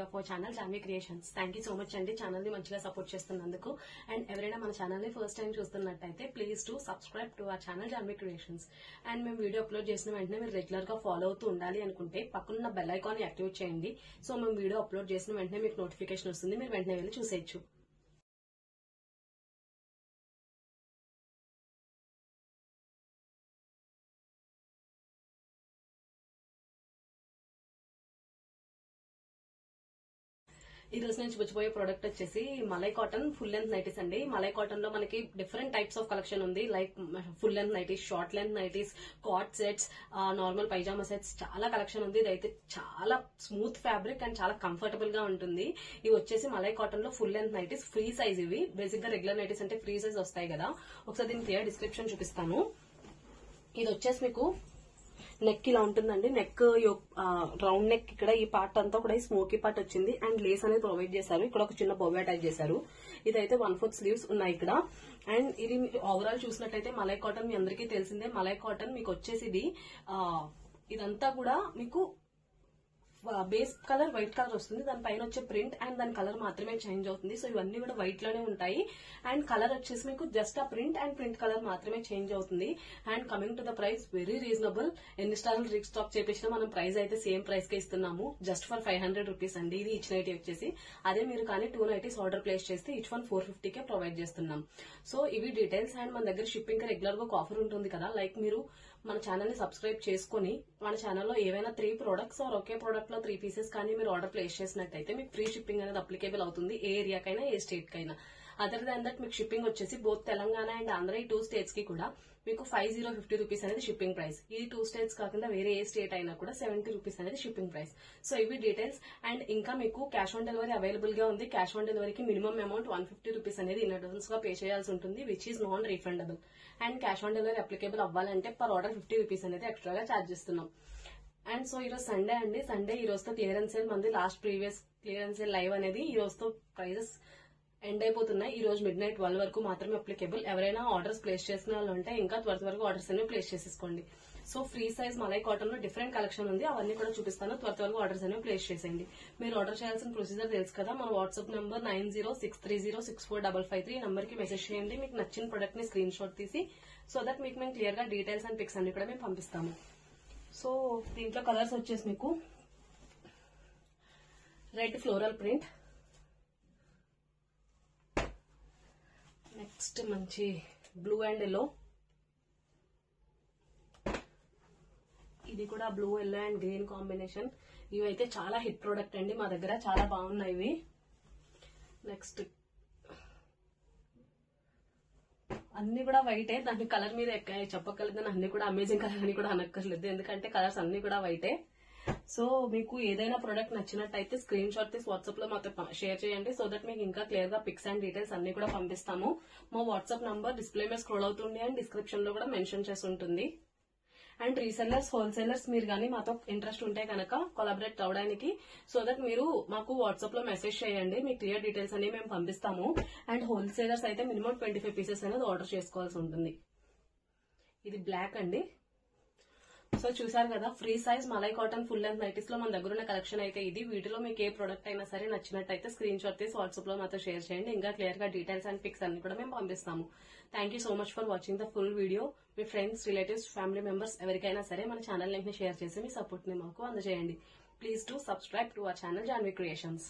Of our channel Janvi creations. Thank you so much అండి channel ని మంచిగా సపోర్ట్ చేస్తున్నందుకు. అండ్ ఎవరైనా మన ఛానల్ ని ఫస్ట్ టైం చూస్తున్నట్టయితే please to subscribe to our channel Janvi creations. And మేము వీడియో అప్లోడ్ చేసిన వెంటనే మీరు రెగ్యులర్ గా ఫాలో అవుతూ ఉండాలి అనుకుంటే పక్కన బెల్ ఐకాన్ యాక్టివేట్ చేయండి. సో మేము వీడియో అప్లోడ్ చేసిన వెంటనే మీకు నోటిఫికేషన్ వస్తుంది, మీరు వెంటనే వెళ్ళి చూసేయచ్చు. ఈ రోజు నేను చూపించబోయే ప్రోడక్ట్ వచ్చేసి malai cotton full length nighties అండి. మలై కాటన్ లో మనకి డిఫరెంట్ టైప్స్ ఆఫ్ కలెక్షన్ ఉంది. Like full length nighties, short length nighties, కాట్ సెట్స్, నార్మల్ పైజామా సెట్స్, చాలా కలెక్షన్ ఉంది. ఇదైతే చాలా స్మూత్ ఫ్యాబ్రిక్ అండ్ చాలా కంఫర్టబుల్ గా ఉంటుంది. ఇవి వచ్చేసి మలై కాటన్ లో full length nighties, free size. ఇవి బేసిక్ గా రెగ్యులర్ నైటీస్ అంటే ఫ్రీ సైజ్ వస్తాయి కదా. ఒకసారి దీని క్లియర్ డిస్క్రిప్షన్ చూపిస్తాను. ఇది వచ్చేసి మీకు నెక్ ఇలా ఉంటుందండి. నెక్ రౌండ్ నెక్, ఇక్కడ ఈ పార్ట్ అంతా కూడా ఈ స్మోకీ పార్ట్ వచ్చింది అండ్ లేస్ అనేది ప్రొవైడ్ చేశారు. ఇక్కడ ఒక చిన్న బొవ్ అటాచ్ చేశారు. ఇదైతే 1/4 స్లీవ్స్ ఉన్నాయి ఇక్కడ. అండ్ ఇది ఓవరాల్ చూసినట్టయితే మలై కాటన్ మీ అందరికీ తెలిసిందే. మలై కాటన్ మీకు వచ్చేసి ఇదంతా కూడా మీకు బేస్ కలర్ వైట్ కలర్ వస్తుంది. దానిపైన వచ్చే ప్రింట్ అండ్ దాని కలర్ మాత్రమే చేంజ్ అవుతుంది. సో ఇవన్నీ కూడా వైట్ లోనే ఉంటాయి. అండ్ కలర్ వచ్చేసి మీకు జస్ట్ ఆ ప్రింట్ అండ్ ప్రింట్ కలర్ మాత్రమే చేంజ్ అవుతుంది. And coming to the price, very reasonable. ఎన్ని స్టార్లు రీస్టాక్ చేపించినా మనం ప్రైస్ అయితే సేమ్ ప్రైస్ కే ఇస్తున్నాము. జస్ట్ ఫర్ 500 రూపీస్ అండి ఇది ఈచ్ నైటీ వచ్చేసి. అదే మీరు కానీ 2 నైటీస్ ఆర్డర్ ప్లేస్ చేస్తే ఈచ్ వన్ 450 కే ప్రొవైడ్ చేస్తున్నాం. సో ఇవి డీటెయిల్స్. అండ్ మన దగ్గర షిప్పింగ్ కి రెగ్యులర్ గా ఒక ఆఫర్ ఉంటుంది కదా. లైక్ మీరు మన ఛానల్ ని సబ్స్క్రైబ్ చేసుకుని మన ఛానల్లో ఏవైనా 3 ప్రొడక్ట్స్ ఆర్ ఒకే ప్రొడక్ట్ లో 3 పీసెస్ కానీ మీరు ఆర్డర్ ప్లేస్ చేసినట్టయితే మీకు ఫ్రీ షిప్పింగ్ అనేది అప్లికేబుల్ అవుతుంది, ఏ ఏరియాకైనా ఏ స్టేట్ కైనా. అదర్ దాన్ దట్ మీకు షిప్పింగ్ వచ్చేసి బోత్ తెలంగాణ అండ్ ఆంధ్ర ఈ 2 స్టేట్స్ కి కూడా మీకు 5050 రూపీస్ అనేది షిప్పింగ్ ప్రైస్. ఈ 2 స్టేట్స్ కాకుండా వేరే ఏ స్టేట్ అయినా కూడా 70 రూపీస్ అనేది షిప్పింగ్ ప్రైస్. సో ఇవి డీటెయిల్స్. అండ్ ఇంకా మీకు క్యాష్ ఆన్ డెలివరీ అవైలబుల్ గా ఉంది. క్యాష్ ఆన్ డెలివరీకి మినిమం అమౌంట్ 150 రూపీస్ అనేది ఇన్ అడ్వాన్స్ గా పే చేయాల్సి ఉంటుంది, which is non refundable. And cash on delivery applicable అవ్వాలంటే పర్ ఆర్డర్ 50 రూపీస్ అనేది ఎక్స్ట్రాగా ఛార్జ్ చేస్తున్నాం. అండ్ సో ఈరోజు సండే అండి. సండే ఈ రోజుతో క్లియరెన్స్ సేల్ మంది last previous clearance sale live అనేది ఈ రోజుతో ప్రైజెస్ ఎండ్ అయిపోతున్నాయి. ఈ రోజు midnight 12 వరకు మాత్రమే అప్లికేబుల్. ఎవరైనా ఆర్డర్స్ ప్లేస్ చేసిన వాళ్ళు ఉంటే ఇంకా త్వరగా ఆర్డర్స్ అనేవి ప్లేస్ చేసేసుకోండి. So free size malai cotton లో డిఫరెంట్ కలెక్షన్ ఉంది, అవన్నీ కూడా చూపిస్తాను. త్వరగా ఆర్డర్స్ అనేవి ప్లేస్ చేసేయండి. మీరు ఆర్డర్ చేయాల్సిన ప్రొసీజర్ తెలుసు కదా. మన వాట్సాప్ నంబర్ 9063064553 నంబర్ కి మెసేజ్ చేయండి. మీకు నచ్చిన ప్రొడక్ట్ ని స్క్రీన్ షాట్ తీసి, సో దట్ మీకు మేము క్లియర్ గా డీటెయిల్స్ అండ్ పిక్స్ అన్ని కూడా మేము పంపిస్తాము. సో దీంట్లో కలర్స్ వచ్చేసి మీకు రెడ్ ఫ్లోరల్ ప్రింట్, నెక్స్ట్ మంచి బ్లూ అండ్ ఎల్లో, ఇది కూడా blue yellow and green combination. ఇవైతే చాలా హిట్ ప్రోడక్ట్ అండి, మా దగ్గర చాలా బాగున్నాయి ఇవి. నెక్స్ట్ అన్ని కూడా వైటే, దాని కలర్ మీరు చెప్పగలిగిన అన్ని కూడా అమేజింగ్ కలర్ అని కూడా అనక్కర్లేదు, ఎందుకంటే కలర్స్ అన్ని కూడా వైటే. సో మీకు ఏదైనా ప్రొడక్ట్ నచ్చినట్టయితే స్క్రీన్ షాట్ తీసి వాట్సాప్ లో మాతో షేర్ చేయండి, సో దట్ మీకు ఇంకా క్లియర్ గా పిక్స్ అండ్ డీటెయిల్స్ అన్ని కూడా పంపిస్తాము. మా వాట్సాప్ నంబర్ డిస్ప్లే మీద స్క్రోల్ అవుతుంది అండ్ డిస్క్రిప్షన్ లో కూడా మెన్షన్ చేసి ఉంటుంది. అండ్ రీసెల్లర్స్, హోల్సేలర్స్ మీరు కానీ మాతో ఇంట్రెస్ట్ ఉంటే కనుక కొలాబరేట్ అవడానికి, సో దట్ మీరు మాకు వాట్సాప్ లో మెసేజ్ చేయండి, మీ క్లియర్ డీటెయిల్స్ అనేవి మేము పంపిస్తాము. అండ్ హోల్సేలర్స్ అయితే మినిమం 25 పీసెస్ అనేది ఆర్డర్ చేసుకోవాల్సి ఉంటుంది. ఇది బ్లాక్ అండి. సో చూసారు కదా, free size malai cotton full length nighties లో మన దగ్గర ఉన్న కలెక్షన్ అయితే ఇది. వీటిలో మీకు ఏ ప్రొడక్ట్ అయినా సరే నచ్చినట్టయితే స్క్రీన్ షాట్ తీసి వాట్సాప్ లో మాతో షేర్ చేయండి, ఇంకా క్లియర్ గా డీటెయిల్స్ అండ్ పిక్స్ అన్ని కూడా మేము పంపిస్తాము. Thank you so much for watching the full video. Me friends, relatives, family members ఎవరికైనా సరే మన ఛానల్ లింక్ ని షేర్ చేసి మీ సపోర్ట్ ని మాకు అందజేయండి. Please to subscribe to our channel Janvi creations.